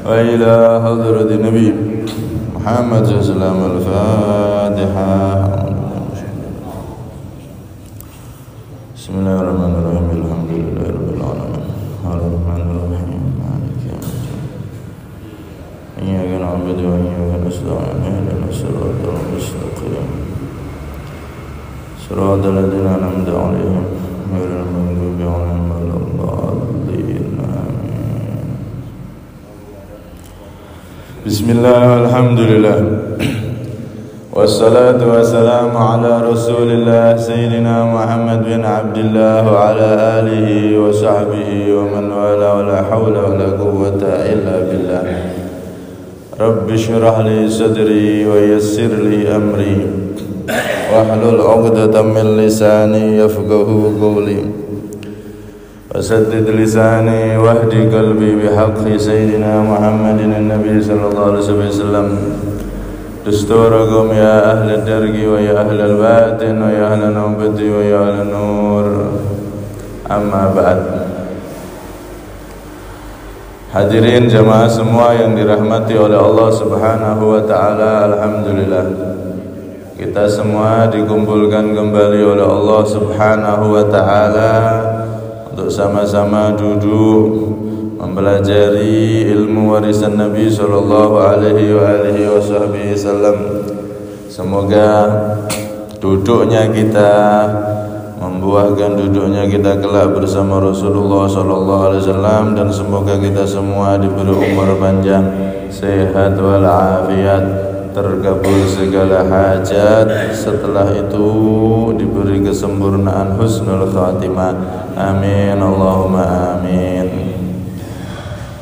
وإلى حضرة النبي محمد صلى الله عليه وسلم. الفاتحة. بسم الله الرحمن الرحيم. الحمد لله رب العالمين الرحمن الرحيم مالك يوم الدين إياك نعبد وإياك نستعين اهدنا الصراط المستقيم صراط الذين أنعمت عليهم غير المغضوب عليهم ولا الضالين. آمين. بسم الله والحمد لله والصلاة والسلام على رسول الله سيدنا محمد بن عبد الله وعلى آله وصحبه ومن والاه ولا حول ولا قوة إلا بالله. رب اشرح لي صدري ويسر لي أمري واحلل عقدة من لساني يفقهوا قولي وسدد لساني واهدي قلبي بحق سيدنا محمد النبي صلى الله عليه وسلم. دستوركم يا أهل الدرج ويا أهل الباطن ويا أهل النوبة ويا أهل النور. أما بعد. Hadirin jamaah semua yang dirahmati oleh Allah Subhanahu wa taala, alhamdulillah. Kita semua dikumpulkan kembali oleh Allah Subhanahu wa taala untuk sama-sama duduk mempelajari ilmu warisan Nabi sallallahu alaihi wasallam. Semoga duduknya kita membuahkan duduknya kita kelak bersama Rasulullah sallallahu alaihi wasallam, dan semoga kita semua diberi umur panjang, sehat walafiat, terkabul segala hajat, setelah itu diberi kesempurnaan husnul khatimah. Amin Allahumma amin.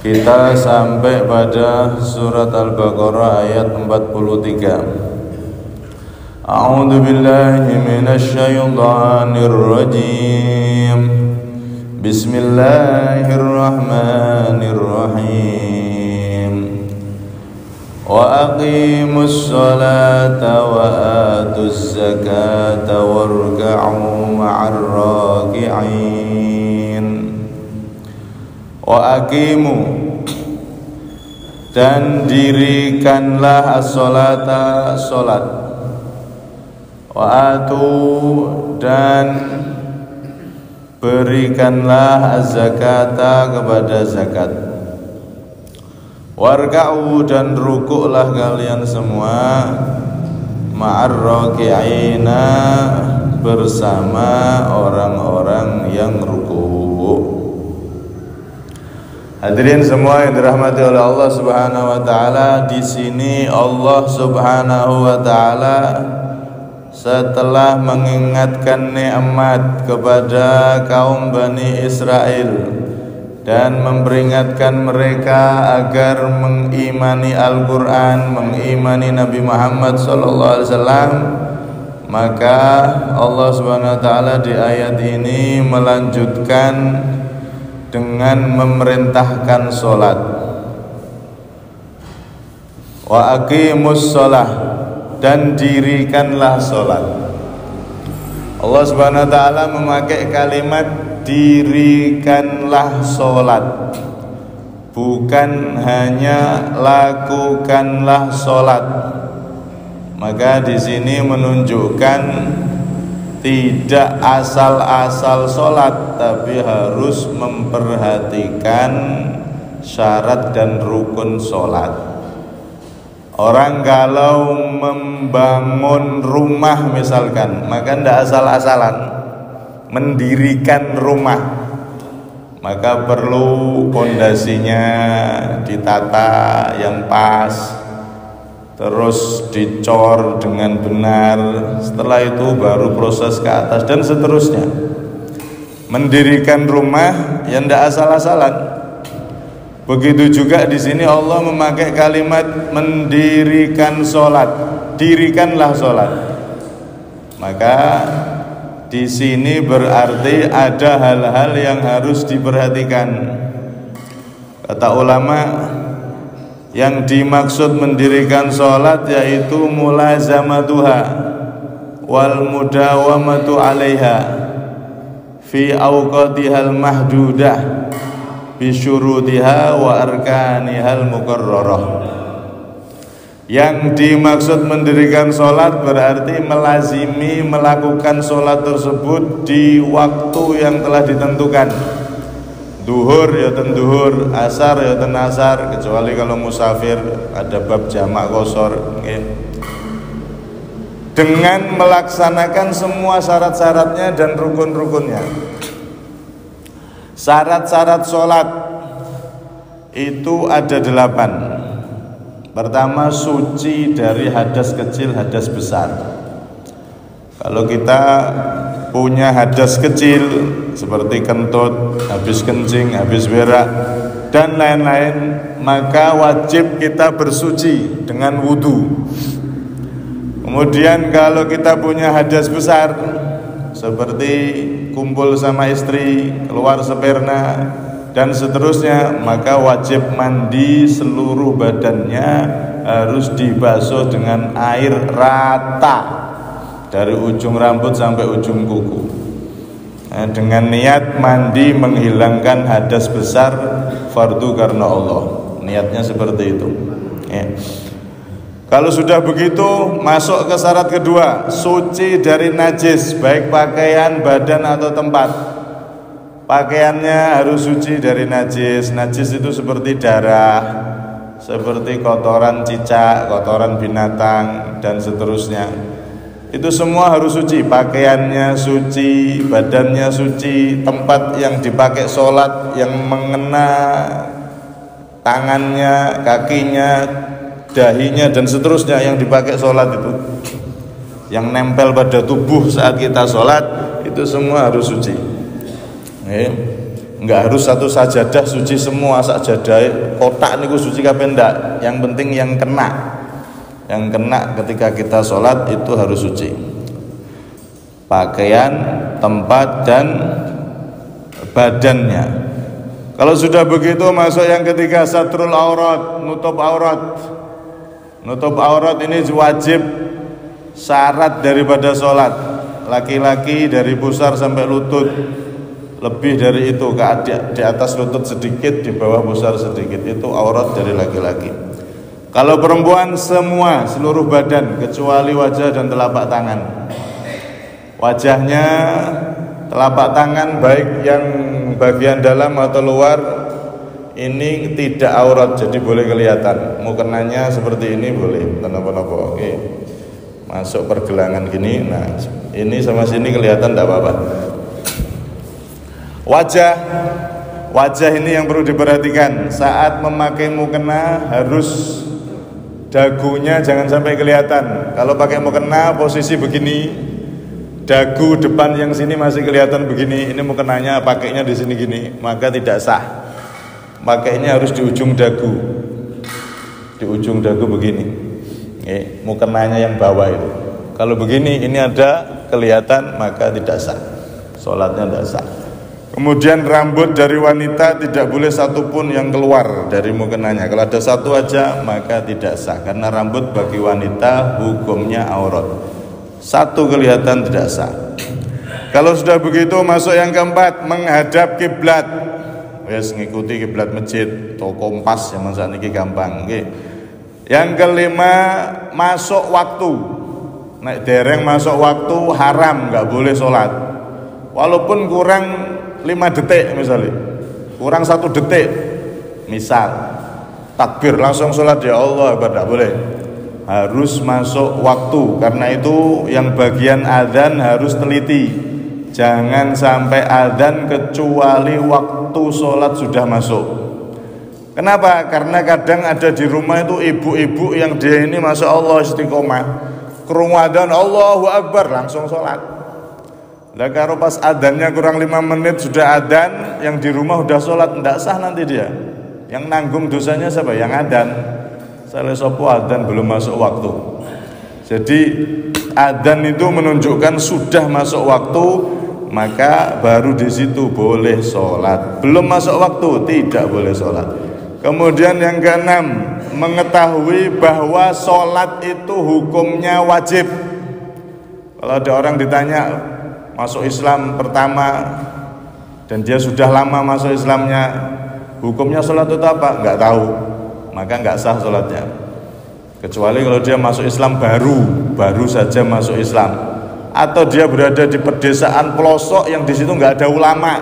Kita sampai pada surat Al-Baqarah ayat 43. A'udzu billahi minasy syaithanir rajim. Bismillahirrahmanirrahim. Wa aqimus salata wa atuz zakata warka'u ma'ar raki'in. Wa aqimu, dan dirikanlah as-salata, salat. Wa atu, dan berikanlah az-zakata, kepada zakat. Warka'u, dan rukuklah kalian semua, ma'ar raki'ina, bersama orang-orang yang rukuk. Hadirin semua yang dirahmati oleh Allah Subhanahu wa taala, di sini Allah Subhanahu wa taala setelah mengingatkan nikmat kepada kaum Bani Israel dan memperingatkan mereka agar mengimani Al-Qur'an, mengimani Nabi Muhammad sallallahu alaihi wasallam, maka Allah Subhanahu wa taala di ayat ini melanjutkan dengan memerintahkan sholat. Wa aqimus sholah, dan dirikanlah sholat. Allah Subhanahu wa taala memakai kalimat dirikanlah sholat, bukan hanya lakukanlah sholat. Maka di sini menunjukkan tidak asal-asal sholat, tapi harus memperhatikan syarat dan rukun sholat. Orang kalau membangun rumah misalkan, maka tidak asal-asalan mendirikan rumah, maka perlu pondasinya ditata yang pas, terus dicor dengan benar. Setelah itu baru proses ke atas dan seterusnya. Mendirikan rumah yang tidak asal-asalan. Begitu juga di sini Allah memakai kalimat mendirikan sholat, dirikanlah sholat. Maka di sini berarti ada hal-hal yang harus diperhatikan. Kata ulama, yang dimaksud mendirikan sholat yaitu mulazamatuha wal mudawamatu alaiha fi awqatihal mahdudah bisyurutiha wa arkanihal muqarrarah. Yang dimaksud mendirikan sholat berarti melazimi melakukan sholat tersebut di waktu yang telah ditentukan. Duhur ya ten duhur, asar ya ten asar, kecuali kalau musafir ada bab jamak qashar. Dengan melaksanakan semua syarat-syaratnya dan rukun-rukunnya. Syarat-syarat sholat itu ada 8. Pertama, suci dari hadas kecil, hadas besar. Kalau kita punya hadas kecil seperti kentut, habis kencing, habis berak dan lain-lain, maka wajib kita bersuci dengan wudu. Kemudian kalau kita punya hadas besar seperti kumpul sama istri, keluar sperma dan seterusnya, maka wajib mandi seluruh badannya, harus dibasuh dengan air rata dari ujung rambut sampai ujung kuku. Dengan niat mandi menghilangkan hadas besar fardu karena Allah. Niatnya seperti itu. Kalau sudah begitu, masuk ke syarat kedua, suci dari najis, baik pakaian, badan atau tempat. Pakaiannya harus suci dari najis. Najis itu seperti darah, seperti kotoran cicak, kotoran binatang dan seterusnya. Itu semua harus suci. Pakaiannya suci, badannya suci, tempat yang dipakai sholat, yang mengena tangannya, kakinya, dahinya dan seterusnya yang dipakai sholat itu, yang nempel pada tubuh saat kita sholat, itu semua harus suci. Enggak harus satu sajadah suci semua, sajadah kotak niku suci kabeh ndak. Yang penting yang kena ketika kita sholat itu harus suci. Pakaian, tempat dan badannya. Kalau sudah begitu, masuk yang ketiga, satrul aurat, nutup aurat. Nutup aurat ini wajib, syarat daripada sholat. Laki-laki dari pusar sampai lutut, lebih dari itu, di atas lutut sedikit, di bawah pusar sedikit, itu aurat dari laki-laki. Kalau perempuan semua, seluruh badan kecuali wajah dan telapak tangan. Wajahnya, telapak tangan baik yang bagian dalam atau luar ini tidak aurat, jadi boleh kelihatan. Mukenanya seperti ini boleh, kenapa-napa. Oke. Masuk pergelangan gini, nah ini sama sini kelihatan tidak apa-apa. Wajah ini yang perlu diperhatikan. Saat memakai mukena harus dagunya jangan sampai kelihatan. Kalau pakai mukena posisi begini, dagu depan yang sini masih kelihatan begini, ini mukenanya pakainya di sini gini, maka tidak sah. Pakainya harus di ujung dagu. Di ujung dagu begini. Mukenanya yang bawah itu. Kalau begini ini ada kelihatan, maka tidak sah. Salatnya tidak sah. Kemudian rambut dari wanita tidak boleh satupun yang keluar dari mukenanya. Kalau ada satu aja maka tidak sah, karena rambut bagi wanita hukumnya aurat. Satu kelihatan tidak sah. Kalau sudah begitu, masuk yang keempat, menghadap kiblat. Wes ngikuti kiblat masjid, toko kompas yang masa niki gampang. Yang kelima, masuk waktu. Nek dereng masuk waktu haram, nggak boleh sholat. Walaupun kurang 5 detik misalnya, kurang 1 detik misal, takbir langsung sholat, ya Allah, tidak boleh. Harus masuk waktu. Karena itu yang bagian adzan harus teliti. Jangan sampai adzan kecuali waktu sholat sudah masuk. Kenapa? Karena kadang ada di rumah itu ibu-ibu yang dia ini Masya Allah istiqomah, krungu adzan Allahu Akbar langsung sholat. Lah kalau pas adzannya kurang 5 menit sudah adzan, yang di rumah udah sholat, tidak sah nanti dia. Yang nanggung dosanya siapa? Yang adzan. Saleh sopo adzan belum masuk waktu. Jadi adzan itu menunjukkan sudah masuk waktu, maka baru di situ boleh sholat. Belum masuk waktu tidak boleh sholat. Kemudian yang keenam, mengetahui bahwa sholat itu hukumnya wajib. Kalau ada orang ditanya masuk Islam pertama dan dia sudah lama masuk Islamnya, hukumnya sholat itu apa? Nggak tahu, maka nggak sah sholatnya. Kecuali kalau dia masuk Islam baru saja masuk Islam, atau dia berada di pedesaan pelosok yang di situ nggak ada ulama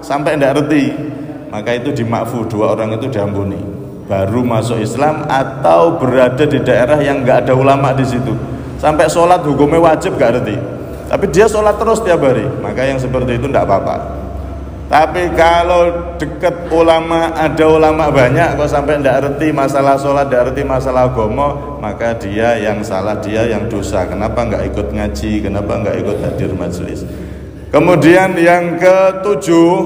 sampai nggak ngerti, maka itu dimakfu, dua orang itu diampuni. Baru masuk Islam atau berada di daerah yang nggak ada ulama di situ, sampai sholat hukumnya wajib nggak ngerti, tapi dia sholat terus tiap hari, maka yang seperti itu nggak apa-apa. Tapi kalau dekat ulama, ada ulama banyak kok sampai nggak ngerti masalah sholat, nggak ngerti masalah agama, maka dia yang salah, dia yang dosa. Kenapa nggak ikut ngaji? Kenapa nggak ikut hadir majelis? Kemudian yang ketujuh,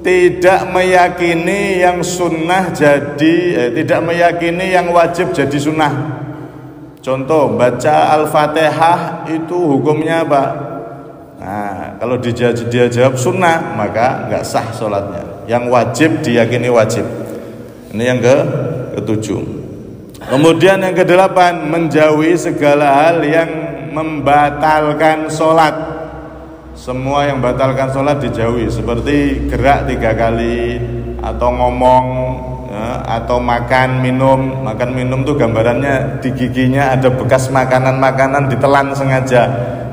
tidak meyakini yang sunnah tidak meyakini yang wajib jadi sunnah. Contoh, baca Al-Fatihah itu hukumnya apa? Nah, kalau dia jawab sunnah, maka nggak sah sholatnya. Yang wajib diyakini wajib. Ini yang ketujuh. Kemudian yang kedelapan, menjauhi segala hal yang membatalkan sholat. Semua yang membatalkan sholat dijauhi, seperti gerak 3 kali, atau ngomong, ya, atau makan minum tuh gambarannya di giginya ada bekas makanan ditelan sengaja,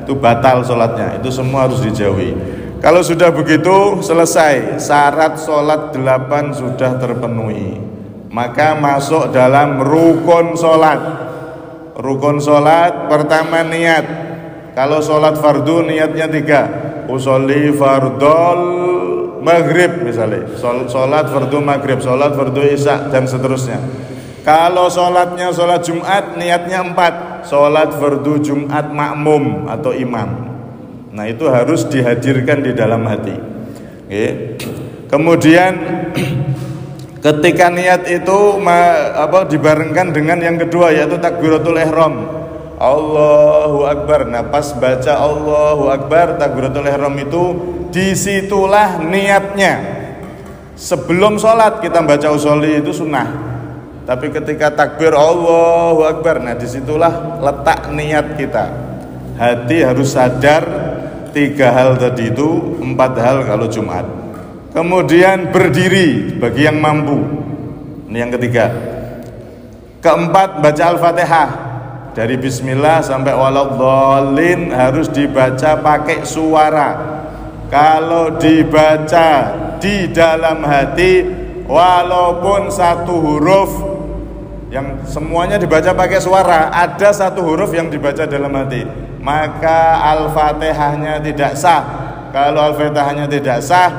itu batal sholatnya. Itu semua harus dijauhi. Kalau sudah begitu, selesai, syarat sholat 8 sudah terpenuhi, maka masuk dalam rukun sholat. Rukun sholat pertama niat. Kalau sholat fardu niatnya 3, usolli fardol maghrib misalnya, sholat fardu maghrib, sholat fardu isya, dan seterusnya. Kalau sholatnya sholat Jumat niatnya 4, sholat fardu Jumat makmum atau imam. Nah itu harus dihadirkan di dalam hati. Oke. Kemudian ketika niat itu dibarengkan dengan yang kedua, yaitu takbiratul ihram, Allahu Akbar. Nah pas baca Allahu Akbar, takbiratul ihram itu disitulah niatnya. Sebelum sholat kita baca usolli itu sunnah, tapi ketika takbir Allahu Akbar, nah disitulah letak niat kita. Hati harus sadar 3 hal tadi itu, 4 hal kalau Jumat. Kemudian berdiri bagi yang mampu, ini yang ketiga. Keempat, baca Al-Fatihah dari bismillah sampai waladhdallin harus dibaca pakai suara. Kalau dibaca di dalam hati, walaupun satu huruf yang semuanya dibaca pakai suara, ada satu huruf yang dibaca dalam hati, maka Al-Fatihahnya tidak sah. Kalau Al-Fatihahnya tidak sah,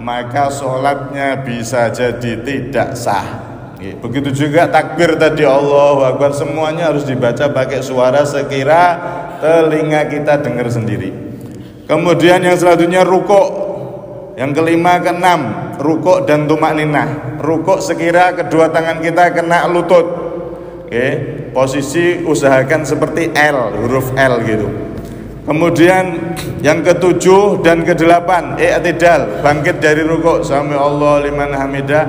maka sholatnya bisa jadi tidak sah. Begitu juga takbir tadi Allahu Akbar, semuanya harus dibaca pakai suara sekira telinga kita dengar sendiri. Kemudian yang selanjutnya rukuk. Yang kelima, keenam, rukuk dan tumakninah. Rukuk sekira kedua tangan kita kena lutut. Oke, posisi usahakan seperti L, huruf L gitu. Kemudian yang ketujuh dan kedelapan, i'tidal, bangkit dari rukuk, sami Allah liman hamidah,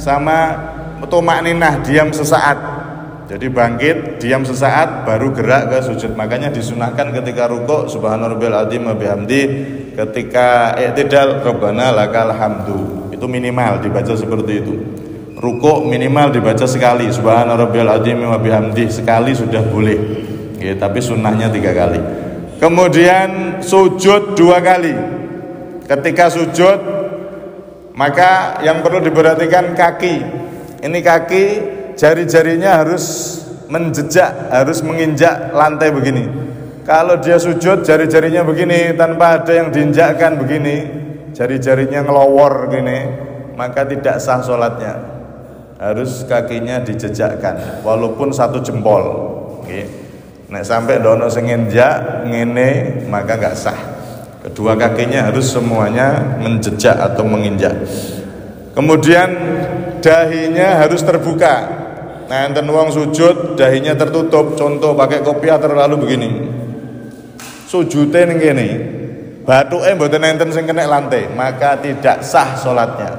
sama tumakninah, diam sesaat. Jadi bangkit, diam sesaat, baru gerak ke sujud. Makanya disunahkan ketika rukuk subhanarabbiyal azim wa bihamdi, ketika i'tidal rabbana lakal hamdu. Itu minimal dibaca seperti itu. Rukuk minimal dibaca sekali, subhanarabbiyal azim wa bihamdi, sekali sudah boleh. Oke, tapi sunnahnya 3 kali. Kemudian sujud 2 kali. Ketika sujud, maka yang perlu diperhatikan kaki. Ini kaki, jari-jarinya harus menjejak, harus menginjak lantai begini. Kalau dia sujud, jari-jarinya begini tanpa ada yang diinjakkan begini, jari-jarinya ngelowor gini, maka tidak sah sholatnya. Harus kakinya dijejakkan, walaupun 1 jempol. Oke. Nek sampai dono sing nginjak ngene, maka nggak sah. Kedua kakinya harus semuanya menjejak atau menginjak. Kemudian dahinya harus terbuka. Nah, enten wong sujud dahinya tertutup, contoh pakai kopiah terlalu begini. Sujute ning kene. Bathuke mboten enten sing kena lantai, maka tidak sah salatnya.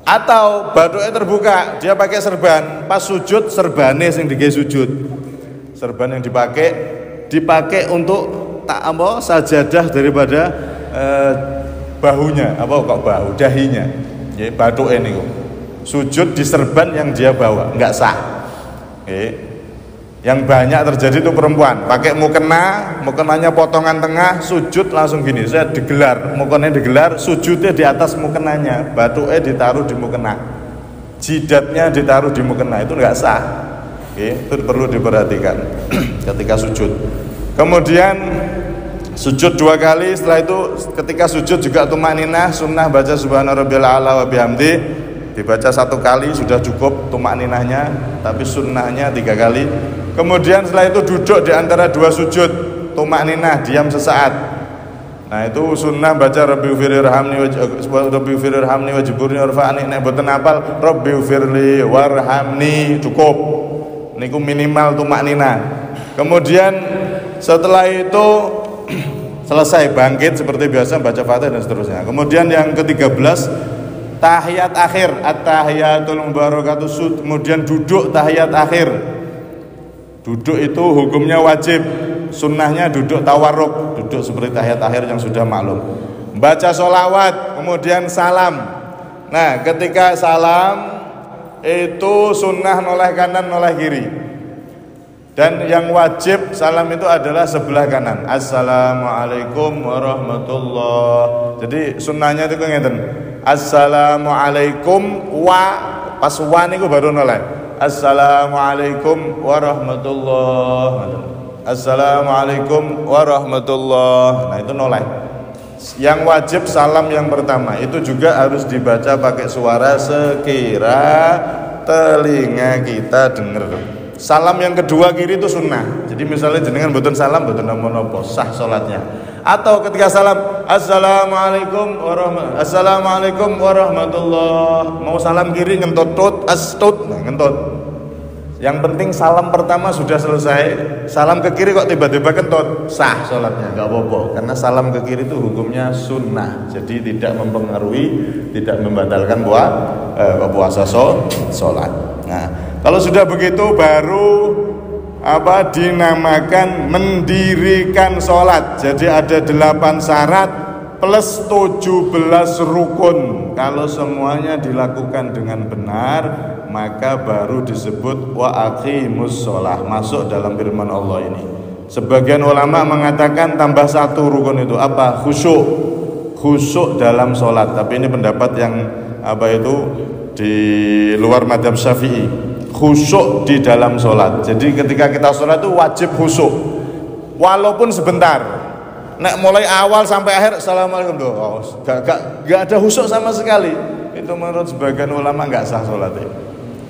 Atau bathuke terbuka, dia pakai serban, pas sujud serbane sing digawe sujud. Serban yang dipakai untuk sajadah daripada bahunya, dahinya. Nggih, bathuke niku. sujud di serban yang dia bawa, nggak sah. Yang banyak terjadi itu perempuan pakai mukenanya potongan tengah, sujud langsung gini, saya digelar, mukenanya digelar, sujudnya di atas mukenanya, batunya ditaruh di mukena, jidatnya ditaruh di mukena, itu nggak sah. Itu perlu diperhatikan ketika sujud. Kemudian sujud 2 kali, setelah itu ketika sujud juga tumakninah, sunnah baca subhana rabbiyal a'la wa bihamdi, dibaca 1 kali sudah cukup tumakninahnya, tapi sunnahnya 3 kali. Kemudian setelah itu duduk di antara 2 sujud, tumakninah, diam sesaat. Nah itu sunnah baca rabbighfirli wajburni warfa'ni, nek boten hafal rabbighfirli warhamni, cukup. Niku minimal tumakninah. Kemudian setelah itu selesai, bangkit seperti biasa baca Fatihah dan seterusnya. Kemudian yang ke-13 tahiyat akhir, at-tahiyatul mubarakatuh, kemudian duduk tahiyat akhir. Duduk itu hukumnya wajib, sunnahnya duduk tawarruk, duduk seperti tahiyat akhir yang sudah maklum. Baca sholawat, kemudian salam. Nah ketika salam itu sunnah noleh kanan noleh kiri. Dan yang wajib salam itu adalah sebelah kanan. Assalamualaikum warahmatullahi. Jadi sunnahnya itu ngeten. Assalamualaikum pas niku baru noleh. Assalamualaikum warahmatullahi. Assalamualaikum warahmatullahi. Nah itu noleh. Yang wajib salam yang pertama itu juga harus dibaca pakai suara sekira telinga kita dengar. Salam yang kedua kiri itu sunnah. Jadi misalnya jenengan mboten salam mboten napa-napa, sah salatnya. Atau ketika salam assalamualaikum warahmatullahi, mau salam kiri ngentut astut, nah, ngentut. Yang penting salam pertama sudah selesai, salam ke kiri kok tiba-tiba kentut, sah salatnya, enggak apa-apa. Karena salam ke kiri itu hukumnya sunnah. Jadi tidak mempengaruhi, tidak membatalkan puasa salat. Nah, kalau sudah begitu baru dinamakan mendirikan sholat. Jadi ada 8 syarat plus 17 rukun. Kalau semuanya dilakukan dengan benar, maka baru disebut wa aqimus sholah, masuk dalam firman Allah ini. Sebagian ulama mengatakan tambah 1 rukun itu apa? Khusyuk dalam sholat. Tapi ini pendapat yang di luar madzhab Syafi'i. Khusyuk di dalam sholat. Jadi ketika kita sholat itu wajib khusyuk, walaupun sebentar. Nek mulai awal sampai akhir assalamualaikum tuh, gak ada khusyuk sama sekali. Itu menurut sebagian ulama gak sah sholatnya.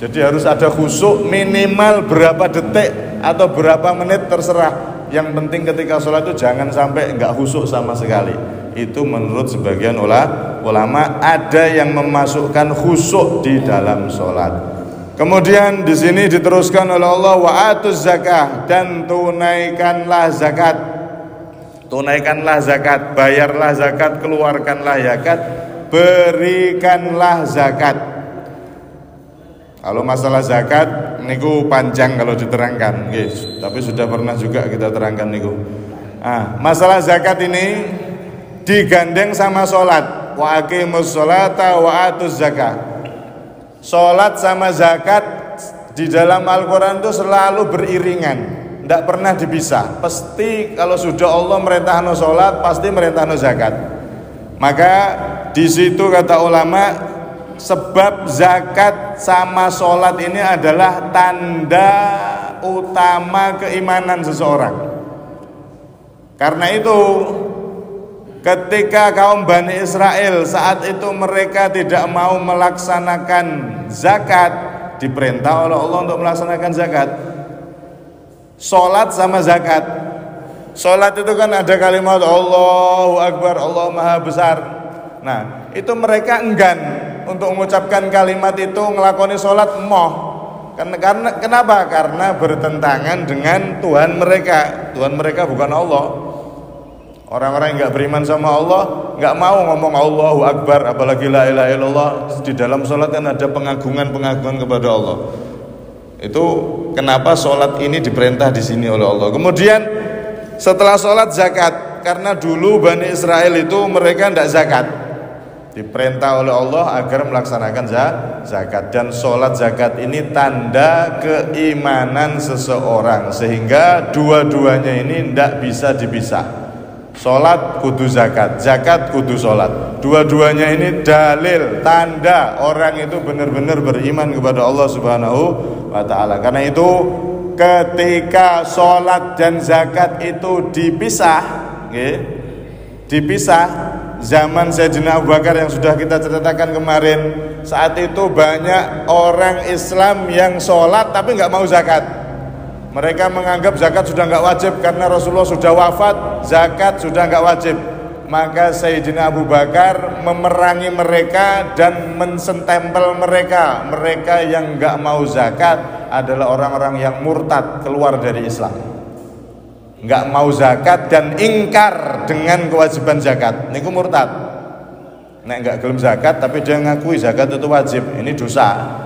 Jadi harus ada khusyuk minimal berapa detik atau berapa menit terserah. Yang penting ketika sholat itu jangan sampai gak khusyuk sama sekali. Itu menurut sebagian ulama ada yang memasukkan khusyuk di dalam sholat. Kemudian di sini diteruskan oleh Allah wa atuz zakah, dan tunaikanlah zakat. Tunaikanlah zakat, bayarlah zakat, keluarkanlah zakat, berikanlah zakat. Kalau masalah zakat niku panjang kalau diterangkan, guys. Tapi sudah pernah juga kita terangkan niku. Masalah zakat ini digandeng sama sholat. Wa aqimus sholata wa atuz zakah. Sholat sama zakat di dalam Al-Quran itu selalu beriringan, tidak pernah dipisah. Pasti kalau sudah Allah merintahkan sholat, pasti merintahkan zakat. Maka di situ kata ulama, sebab zakat sama sholat ini adalah tanda utama keimanan seseorang. Karena itu ketika kaum Bani Israel saat itu mereka tidak mau melaksanakan zakat, diperintah oleh Allah untuk melaksanakan zakat. Sholat sama zakat. Sholat itu kan ada kalimat Allahu Akbar, Allah Maha Besar. Nah itu mereka enggan untuk mengucapkan kalimat itu, ngelakoni sholat karena kenapa? Karena bertentangan dengan Tuhan mereka. Tuhan mereka bukan Allah. Orang-orang yang nggak beriman sama Allah nggak mau ngomong Allahu Akbar, apalagi la ilaha illallah. Di dalam sholat kan ada pengagungan kepada Allah. Itu kenapa sholat ini diperintah di sini oleh Allah. Kemudian setelah sholat zakat, karena dulu Bani Israel itu mereka tidak zakat. Diperintah oleh Allah agar melaksanakan zakat, dan sholat zakat ini tanda keimanan seseorang, sehingga dua-duanya ini tidak bisa dipisah. Sholat kudu zakat, zakat kudu sholat. Dua-duanya ini dalil, tanda orang itu benar-benar beriman kepada Allah Subhanahu wa ta'ala. Karena itu ketika sholat dan zakat itu dipisah, zaman Sayyidina Abu Bakar yang sudah kita ceritakan kemarin, saat itu banyak orang Islam yang sholat tapi nggak mau zakat. Mereka menganggap zakat sudah nggak wajib karena Rasulullah sudah wafat, zakat sudah nggak wajib. Maka Sayyidina Abu Bakar memerangi mereka dan mensentempel mereka. Mereka yang nggak mau zakat adalah orang-orang yang murtad, keluar dari Islam, nggak mau zakat dan ingkar dengan kewajiban zakat. Niku murtad. Nek nggak gelem zakat tapi dia ngakui zakat itu wajib, ini dosa.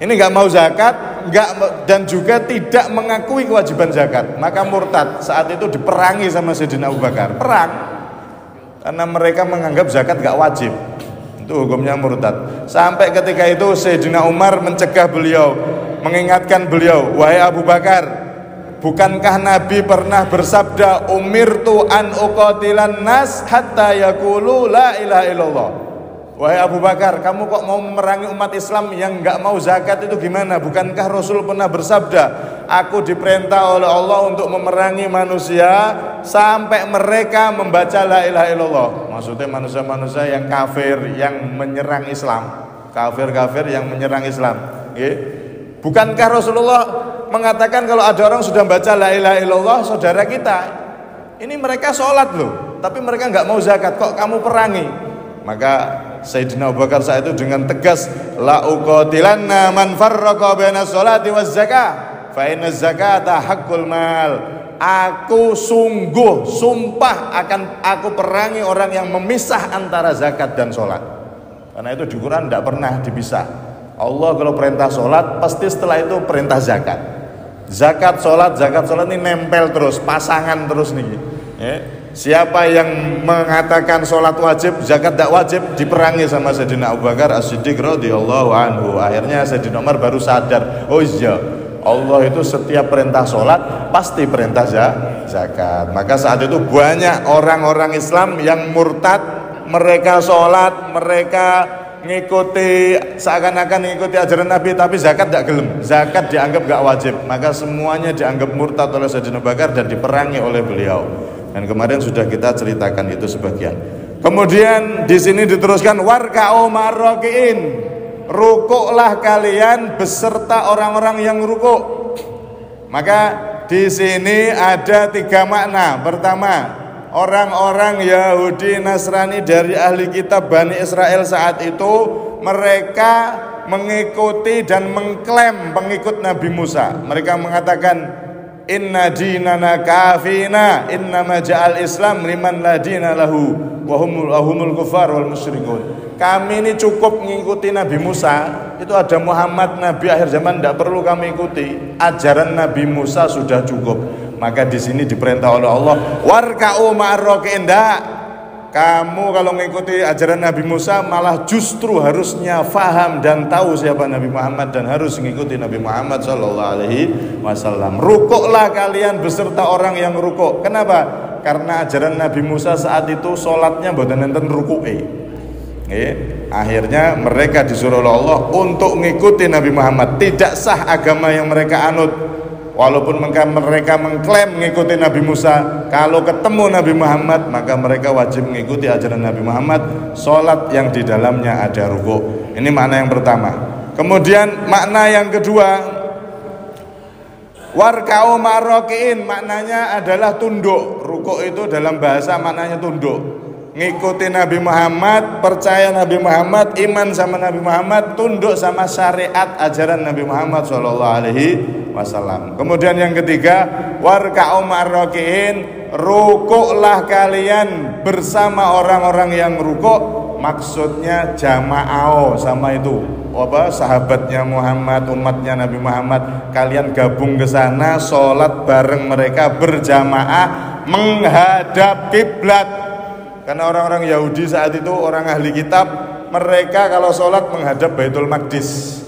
Ini nggak mau zakat, dan juga tidak mengakui kewajiban zakat, maka murtad. Saat itu diperangi sama Sayyidina Abu Bakar, perang, karena mereka menganggap zakat nggak wajib. Itu hukumnya murtad. Sampai ketika itu Sayyidina Umar mencegah beliau, mengingatkan beliau, wahai Abu Bakar, bukankah Nabi pernah bersabda, umirtu an uqatilan nas hatta yaqulu la ilaha illallah. Wahai Abu Bakar, kamu kok mau memerangi umat Islam yang enggak mau zakat itu gimana? Bukankah Rasul pernah bersabda, aku diperintah oleh Allah untuk memerangi manusia sampai mereka membaca la ilaha illallah. Maksudnya manusia-manusia yang kafir, yang menyerang Islam, kafir-kafir yang menyerang Islam. Bukankah Rasulullah mengatakan kalau ada orang sudah baca la ilaha illallah saudara kita, ini mereka sholat loh, tapi mereka nggak mau zakat, kok kamu perangi? Maka Sayyidina Abu Bakar saat itu dengan tegas, la uqatilanna man farraqa baina sholati waz zakah fa inna zakata haqqul mal. Aku sungguh sumpah akan aku perangi orang yang memisah antara zakat dan sholat, karena itu di Quran tidak pernah dipisah. Allah kalau perintah sholat pasti setelah itu perintah zakat. Zakat sholat ini nempel terus, pasangan terus nih. Siapa yang mengatakan sholat wajib, zakat tidak wajib, diperangi sama Sayyidina Abu Bakar As-Siddiq radhiyallahu anhu. Akhirnya Sayyidina Umar baru sadar, oh iya, Allah itu setiap perintah sholat pasti perintah zakat. Maka saat itu banyak orang-orang Islam yang murtad, mereka sholat, mereka ngikuti, seakan-akan ngikuti ajaran Nabi, tapi zakat tidak gelem, zakat dianggap gak wajib. Maka semuanya dianggap murtad oleh Sayyidina Abu Bakar dan diperangi oleh beliau. Dan kemarin sudah kita ceritakan itu sebagian. Kemudian di sini diteruskan, warka'u ma'arraki'in, rukuklah kalian beserta orang-orang yang rukuk. Maka di sini ada 3 makna. Pertama, orang-orang Yahudi Nasrani dari ahli kitab Bani Israel saat itu, mereka mengikuti dan mengklaim pengikut Nabi Musa. Mereka mengatakan, inna dinana kafina, inna maja'al Islam liman la dina lahu wa humul kufar wal musyrikun. Kami ini cukup mengikuti Nabi Musa, itu ada Muhammad Nabi akhir zaman, tidak perlu kami ikuti. Ajaran Nabi Musa sudah cukup. Maka di sini diperintah oleh Allah, warka'u ma'arraki'in. Kamu kalau mengikuti ajaran Nabi Musa malah justru harusnya faham dan tahu siapa Nabi Muhammad dan harus mengikuti Nabi Muhammad sallallahu alaihi wasallam. Rukuklah kalian beserta orang yang rukuk. Kenapa? Karena ajaran Nabi Musa saat itu sholatnya mboten enten rukuke. Akhirnya mereka disuruh oleh Allah untuk mengikuti Nabi Muhammad. Tidak sah agama yang mereka anut. Walaupun mereka mengklaim mengikuti Nabi Musa, kalau ketemu Nabi Muhammad maka mereka wajib mengikuti ajaran Nabi Muhammad, sholat yang di dalamnya ada rukuk. Ini makna yang pertama. Kemudian makna yang kedua, warka'u ma'arraki'in, maknanya adalah tunduk. Rukuk itu dalam bahasa maknanya tunduk. Ngikuti Nabi Muhammad, percaya Nabi Muhammad, iman sama Nabi Muhammad, tunduk sama syariat ajaran Nabi Muhammad sallallahu alaihi wasallam. Kemudian yang ketiga, warka'u ma'arraki'in, rukuklah kalian bersama orang-orang yang rukuk. Maksudnya jama'ah sama itu sahabatnya Muhammad, umatnya Nabi Muhammad, kalian gabung ke sana, sholat bareng mereka berjamaah menghadap kiblat. Karena orang-orang Yahudi saat itu, orang ahli kitab, mereka kalau sholat menghadap Baitul Maqdis.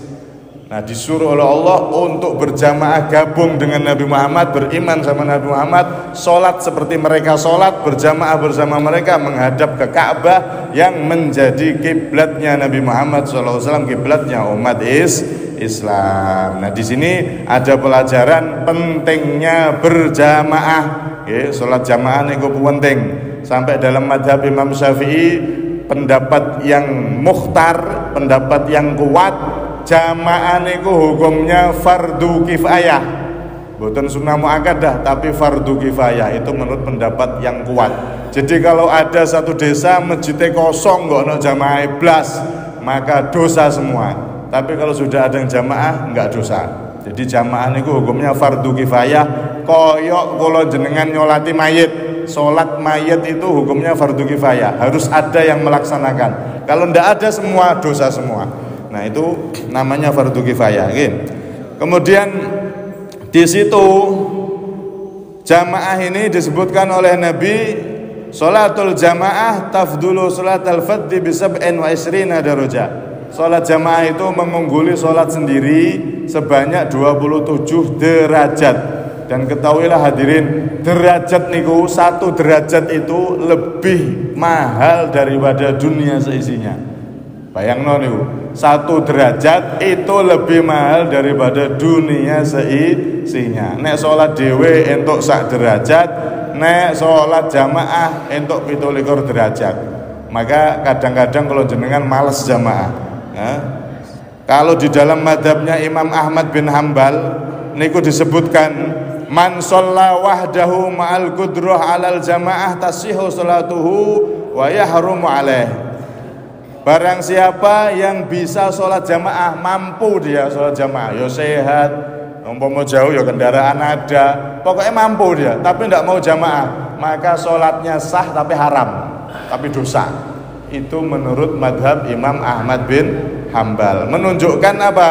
Nah, disuruh oleh Allah untuk berjamaah gabung dengan Nabi Muhammad, beriman sama Nabi Muhammad, sholat seperti mereka sholat, berjamaah bersama mereka menghadap ke Ka'bah yang menjadi kiblatnya Nabi Muhammad SAW, kiblatnya umat Islam. Nah, di sini ada pelajaran pentingnya berjamaah. Sholat jamaah niku penting. Sampai dalam madhab Imam Syafi'i, pendapat yang mukhtar, pendapat yang kuat, jamaah niku hukumnya fardu kifayah, bukan sunnah muakkadah, tapi fardu kifayah. Itu menurut pendapat yang kuat. Jadi kalau ada satu desa masjidnya kosong nggak ada jamaah iblas, maka dosa semua. Tapi kalau sudah ada yang jamaah nggak dosa. Jadi jamaah niku hukumnya fardu kifayah. Koyok kalau jenengan nyolati mayit, sholat mayit itu hukumnya fardu kifayah, harus ada yang melaksanakan. Kalau ndak ada semua dosa semua. Nah, itu namanya fardu kifayah. Kemudian di situ jamaah ini disebutkan oleh Nabi, sholatul jamaah tafdulu sholatul fadhi bi 27 darajah. Sholat jamaah itu mengungguli sholat sendiri sebanyak 27 derajat. Dan ketahuilah hadirin, derajat niku, satu derajat itu lebih mahal daripada dunia seisinya. Bayangno niku, satu derajat itu lebih mahal daripada dunia seisinya. Nek sholat dhewe entuk sak derajat, nek sholat jamaah entuk 27 derajat. Maka kadang-kadang kalau jenengan males jamaah, kalau di dalam madhabnya Imam Ahmad bin Hambal niku disebutkan, man shalla wahdahu ma'al qudrah 'alal jamaah tasihhu sholatuhu wa yahrumu 'alaihi. Barang siapa yang bisa sholat jamaah, mampu dia sholat jamaah, ya sehat, umpama jauh ya kendaraan ada, pokoknya mampu dia, tapi tidak mau jamaah, maka sholatnya sah tapi haram, tapi dosa. Itu menurut madhab Imam Ahmad bin Hambal. Menunjukkan apa?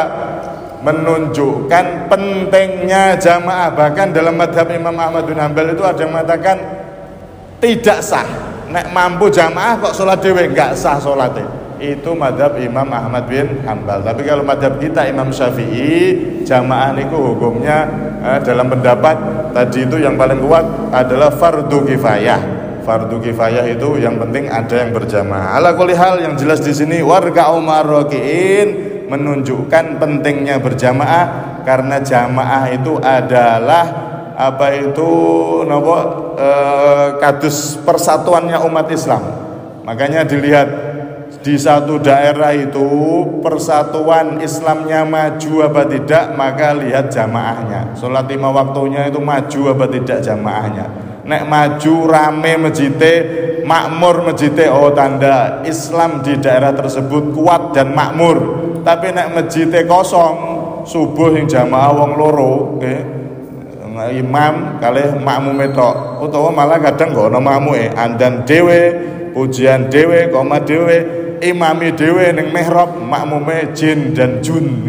Menunjukkan pentingnya jamaah. Bahkan dalam madhab Imam Ahmad bin Hambal itu ada yang mengatakan tidak sah. Nek mampu jamaah kok sholat dewe, enggak sah sholatnya. Itu madhab Imam Ahmad bin Hambal. Tapi kalau madhab kita Imam Syafi'i, jamaah niku hukumnya dalam pendapat tadi itu yang paling kuat adalah fardu kifayah. Fardu kifayah itu yang penting ada yang berjamaah. Ala kulli hal, yang jelas di sini warka'u ma'ar-raki'in menunjukkan pentingnya berjamaah, karena jamaah itu adalah apa itu kadus persatuannya umat Islam. Makanya dilihat di satu daerah itu persatuan Islamnya maju apa tidak, maka lihat jamaahnya. Sholat 5 waktunya itu maju apa tidak jamaahnya. Nek maju rame masjidnya, makmur masjidnya, oh tanda Islam di daerah tersebut kuat dan makmur. Tapi nek masjidnya kosong, subuh yang jamaah wong loro, imam kalih makmume tok, utawa malah kadang gak ono makmume, andan dhewe, pujian dhewe, qomat dhewe, imami dhewe ning mihrab, makmume jin dan jun,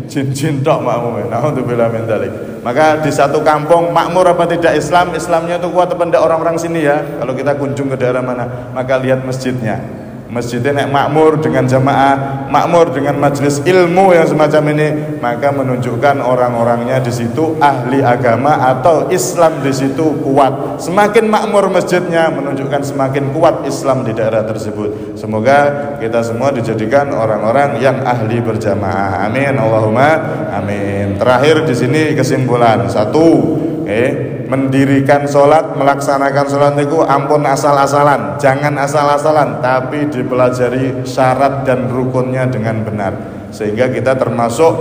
jin tok makmume. Naudzubillah min dzalik. Maka di satu kampung makmur apa tidak Islam, Islamnya itu kuat apa tidak orang-orang sini ya. Kalau kita kunjung ke daerah mana, maka lihat masjidnya. Masjidnya nek makmur dengan jamaah, makmur dengan majelis ilmu yang semacam ini, maka menunjukkan orang-orangnya di situ ahli agama atau Islam di situ kuat. Semakin makmur masjidnya menunjukkan semakin kuat Islam di daerah tersebut. Semoga kita semua dijadikan orang-orang yang ahli berjamaah. Amin, Allahumma amin. Terakhir di sini kesimpulan satu, mendirikan sholat, melaksanakan sholat itu ampun asal-asalan, jangan asal-asalan, tapi dipelajari syarat dan rukunnya dengan benar, sehingga kita termasuk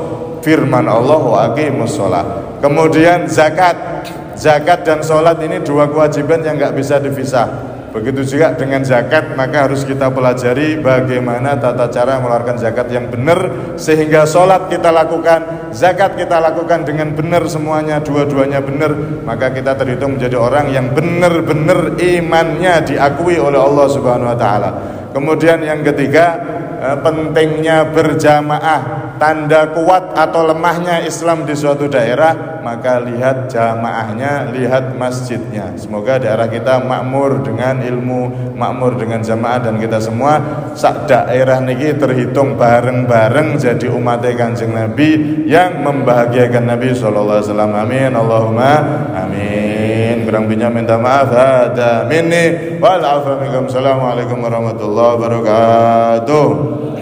firman Allah wa aqimus sholat. Kemudian zakat dan sholat ini dua kewajiban yang nggak bisa dipisah. Begitu juga dengan zakat, maka harus kita pelajari bagaimana tata cara mengeluarkan zakat yang benar, sehingga sholat kita lakukan, zakat kita lakukan dengan benar semuanya, dua-duanya benar, maka kita terhitung menjadi orang yang benar-benar imannya diakui oleh Allah Subhanahu wa taala. Kemudian yang ketiga, pentingnya berjamaah. tanda kuat atau lemahnya Islam di suatu daerah, maka lihat jamaahnya, lihat masjidnya. Semoga daerah kita makmur dengan ilmu, makmur dengan jamaah, dan kita semua sak daerah niki terhitung bareng-bareng jadi umat Kanjeng Nabi yang membahagiakan Nabi sallallahu alaihi wasallam. Amin Allahumma amin. Kurang lebihnya minta maaf. Hada minni wal afu minkum. Assalamualaikum warahmatullahi wabarakatuh.